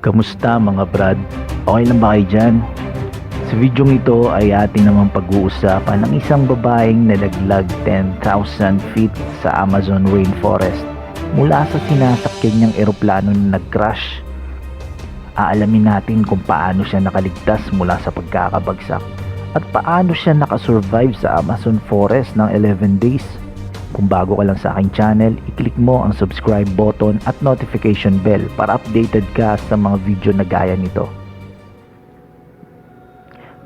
Kamusta mga brad? Okay lang ba kayo dyan? Sa video ito ay atin naman pag-uusapan ng isang babaeng nalaglag 10,000 feet sa Amazon rainforest mula sa sinasakyan niyang eroplano na nag-crash. Aalamin natin kung paano siya nakaligtas mula sa pagkakabagsak at paano siya nakasurvive sa Amazon forest ng 11 days. Kung bago ka lang sa aking channel, i-click mo ang subscribe button at notification bell para updated ka sa mga video na gaya nito.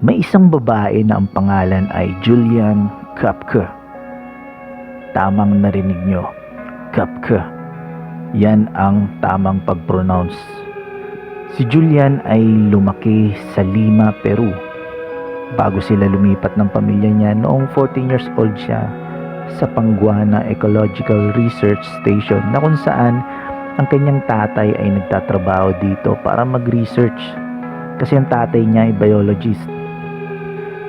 May isang babae na ang pangalan ay Julian Köpke. Tamang narinig nyo, Köpke. Yan ang tamang pag-pronounce. Si Julian ay lumaki sa Lima, Peru. Bago sila lumipat ng pamilya niya, noong 14 years old siya, sa Panguana Ecological Research Station na kung saan ang kanyang tatay ay nagtatrabaho dito para mag-research kasi ang tatay niya ay biologist.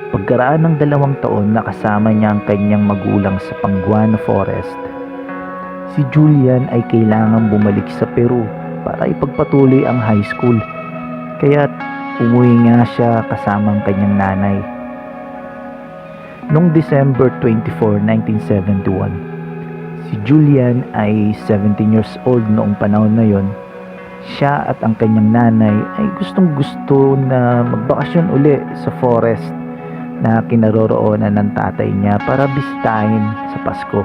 Pagkaraan ng 2 taon nakasama niya ang kanyang magulang sa Panguana Forest, si Julian ay kailangan bumalik sa Peru para ipagpatuloy ang high school, kaya umuwi nga siya kasama ang kanyang nanay. Noong December 24, 1971, si Julian ay 17 years old noong panahon na yon. Siya at ang kanyang nanay ay gustong gusto na magbakasyon uli sa forest na kinaroroonan ng tatay niya para bisitahin sa Pasko.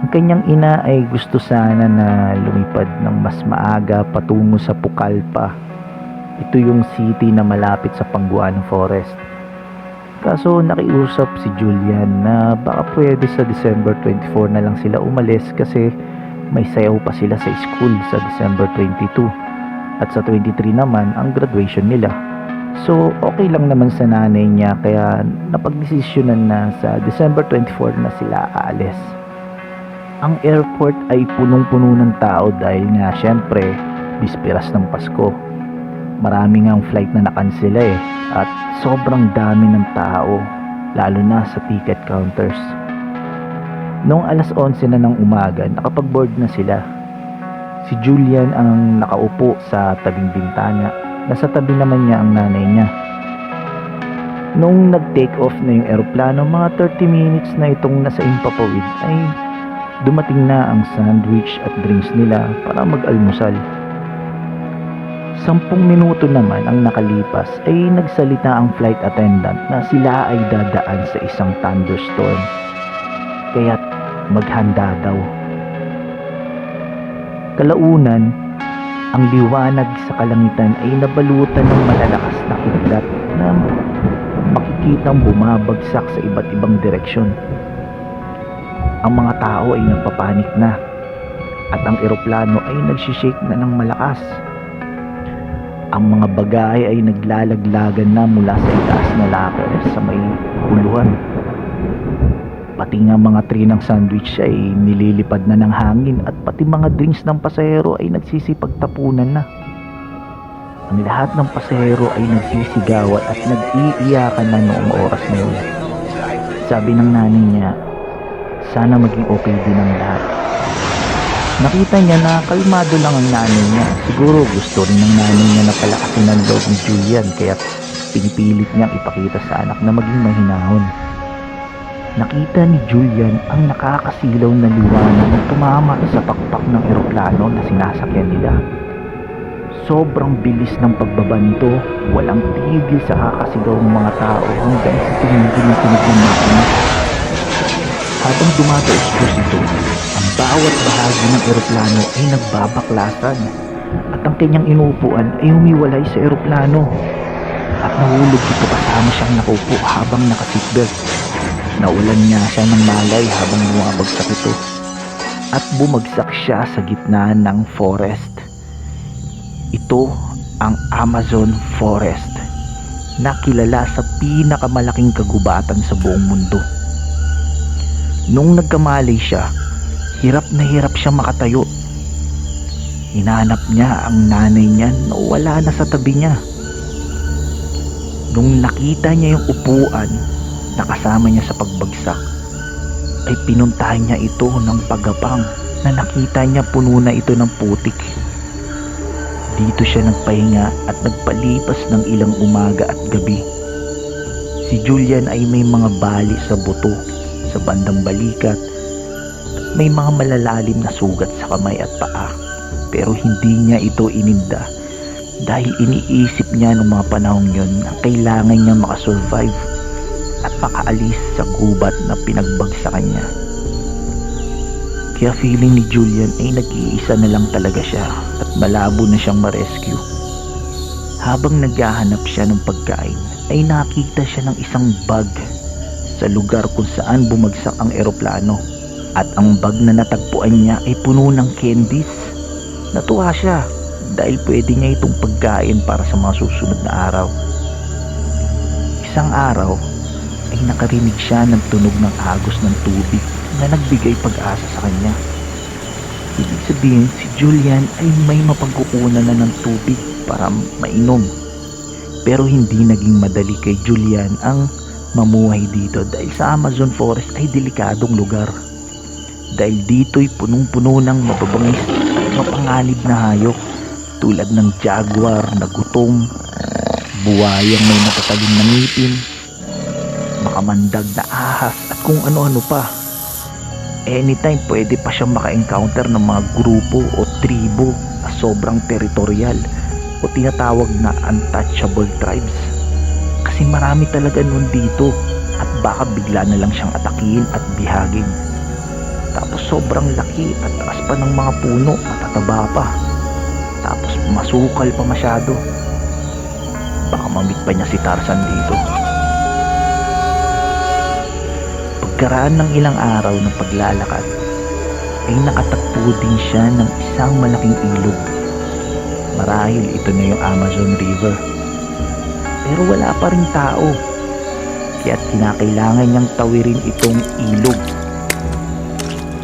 Ang kanyang ina ay gusto sana na lumipad ng mas maaga patungo sa Pucallpa. Ito yung city na malapit sa Panguana Forest. Kaso nakiusap si Julian na baka pwede sa December 24 na lang sila umalis kasi may sayaw pa sila sa school sa December 22 at sa 23 naman ang graduation nila. So okay lang naman sa nanay niya kaya napagdesisyonan na sa December 24 na sila aalis. Ang airport ay punong-puno ng tao dahil nga syempre bisperas ng Pasko. Marami ngang flight na nakansela at sobrang dami ng tao, lalo na sa ticket counters. Noong alas 11 na ng umaga, nakapag-board na sila. Si Julian ang nakaupo sa tabing bintana, nasa tabi naman niya ang nanay niya. Noong nag-take off na yung eroplano, mga 30 minutes na itong nasa impapawid ay dumating na ang sandwich at drinks nila para mag-almusal. 10 minuto naman ang nakalipas ay nagsalita ang flight attendant na sila ay dadaan sa isang thunderstorm, kaya't maghanda daw. Kalaunan, ang liwanag sa kalangitan ay nabalutan ng malalakas na kidlat na makikitang bumabagsak sa iba't ibang direksyon. Ang mga tao ay nagpapanik na at ang eroplano ay nagsishake na ng malakas. Ang mga bagay ay naglalaglagan na mula sa itaas na locker sa may uluhan. Pati nga mga tray ng sandwich ay nililipad na ng hangin at pati mga drinks ng pasahero ay nagsisipagtapunan na. Ang lahat ng pasahero ay nagsisigawan at nag-iiyakan na noong oras na yun. Sabi ng nanay niya, sana maging okay din ang lahat. Nakita niya na kalmado lang ang nanay niya. Siguro gusto rin ng nanay niya na palakasin ang loob ni Julian kaya pinipilit niyang ipakita sa anak na maging mahinahon. Nakita ni Julian ang nakakasilaw na liwanag na tumama sa pakpak ng eroplano na sinasakyan nila. Sobrang bilis ng pagbaba nito, walang tigil sa kakasigaw ng mga tao hanggang sa tumigil ng tunog ng makina. Habang dumadaos ito, ang bawat bahagi ng eroplano ay nagbabaklasan at ang kanyang inuupuan ay humiwalay sa eroplano at nahulog ito kasama siyang nakaupo habang naka-seatbelt. Nawalan niya siya ng malay habang bumabagsak ito at bumagsak siya sa gitna ng forest. Ito ang Amazon Forest na kilala sa pinakamalaking kagubatan sa buong mundo. Nung nagkamalay siya, hirap na hirap siya makatayo. Hinanap niya ang nanay niya na wala na sa tabi niya. Nung nakita niya yung upuan na kasama niya sa pagbagsak, ay pinuntahan niya ito ng pagapang na nakita niya puno na ito ng putik. Dito siya nagpahinga at nagpalipas ng ilang umaga at gabi. Si Julian ay may mga bali sa buto, sa bandang balikat, may mga malalalim na sugat sa kamay at paa. Pero hindi niya ito ininda dahil iniisip niya noong mga panahong yun na kailangan niya makasurvive at makaalis sa gubat na pinagbagsakan niya. Kaya feeling ni Julian ay nag-iisa na lang talaga siya at malabo na siyang ma-rescue. Habang naghahanap siya ng pagkain ay nakita siya ng isang bag sa lugar kung saan bumagsak ang eroplano. At ang bag na natagpuan niya ay puno ng candies. Natuwa siya dahil pwede niya itong pagkain para sa mga susunod na araw. Isang araw ay nakarinig siya ng tunog ng agos ng tubig na nagbigay pag-asa sa kanya. Ibig sabihin, si Julian ay may mapagkukunan na ng tubig para mainom. Pero hindi naging madali kay Julian ang mamuhay dito dahil sa Amazon Forest ay delikadong lugar. Dahil dito'y punong-puno ng mababangis at mapanganib na hayop tulad ng jaguar na gutom, buwayang may matatalim na ngipin, makamandag na ahas at kung ano-ano pa. Anytime pwede pa siyang maka-encounter ng mga grupo o tribo na sobrang territorial o tinatawag na untouchable tribes. Kasi marami talaga nun dito at baka bigla na lang siyang atakihin at bihagin. Tapos sobrang laki at taas pa ng mga puno, matataba pa. Tapos masukal pa masyado. Baka mamit pa niya si Tarzan dito. Pagkaraan ng ilang araw ng paglalakad ay nakatagpo din siya ng isang malaking ilog. Marahil ito na yung Amazon River. Pero wala pa rin tao. Kaya't kinakailangan niyang tawirin itong ilog.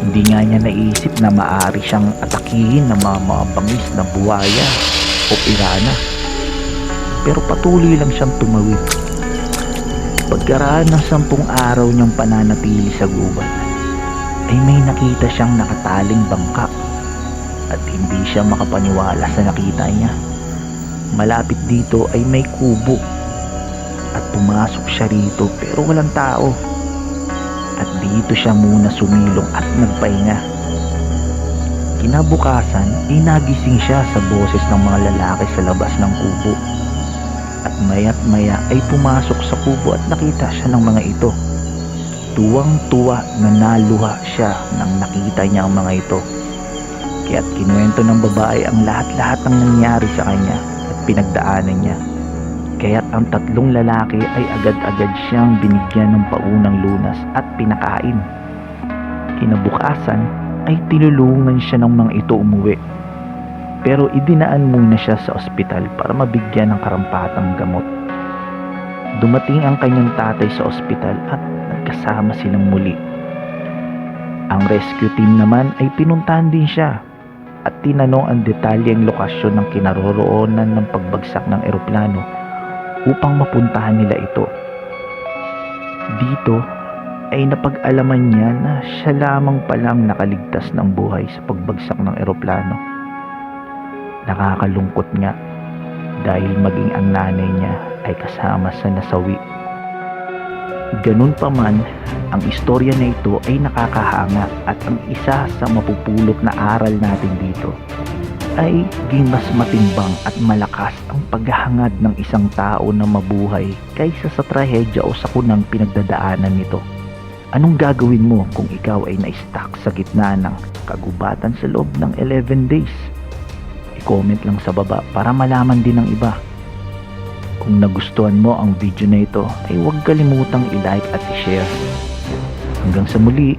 Hindi nga niya naisip na maaari siyang atakihin ng mga bangis na buwaya o pirana. Pero patuloy lang siyang tumawid. Pagkaraan ng 10 araw niyang pananatili sa gubat, ay may nakita siyang nakataling bangka at hindi siya makapaniwala sa nakita niya. Malapit dito ay may kubo at pumasok siya rito pero walang tao. At dito siya muna sumilong at nagpahinga. Kinabukasan ay nagising siya sa boses ng mga lalaki sa labas ng kubo. At maya't maya ay pumasok sa kubo at nakita siya ng mga ito. Tuwang-tuwa na naluha siya nang nakita niya ang mga ito. Kaya't kinuwento ng babae ang lahat-lahat ng nangyari sa kanya at pinagdaanan niya. Kaya't ang 3 lalaki ay agad-agad siyang binigyan ng paunang lunas at pinakain. Kinabukasan ay tinulungan siya ng mga ito umuwi. Pero idinaan muna siya sa ospital para mabigyan ng karampatang gamot. Dumating ang kanyang tatay sa ospital at nagkasama silang muli. Ang rescue team naman ay pinuntahan din siya at tinanong ang detalyeng lokasyon ng kinaroroonan ng pagbagsak ng eroplano upang mapuntahan nila ito. Dito ay napag-alaman niya na siya lamang palang nakaligtas ng buhay sa pagbagsak ng eroplano. Nakakalungkot nga dahil maging ang nanay niya ay kasama sa nasawi. Ganun pa man, ang istorya na ito ay nakakahanga at ang isa sa mapupulot na aral natin dito ay maging mas matimbang at malakas ang paghahangad ng isang tao na mabuhay kaysa sa trahedya o sakunang pinagdadaanan nito. Anong gagawin mo kung ikaw ay na-stuck sa gitna ng kagubatan sa loob ng 11 days? I-comment lang sa baba para malaman din ng iba. Kung nagustuhan mo ang video na ito ay huwag kalimutang i-like at i-share. Hanggang sa muli!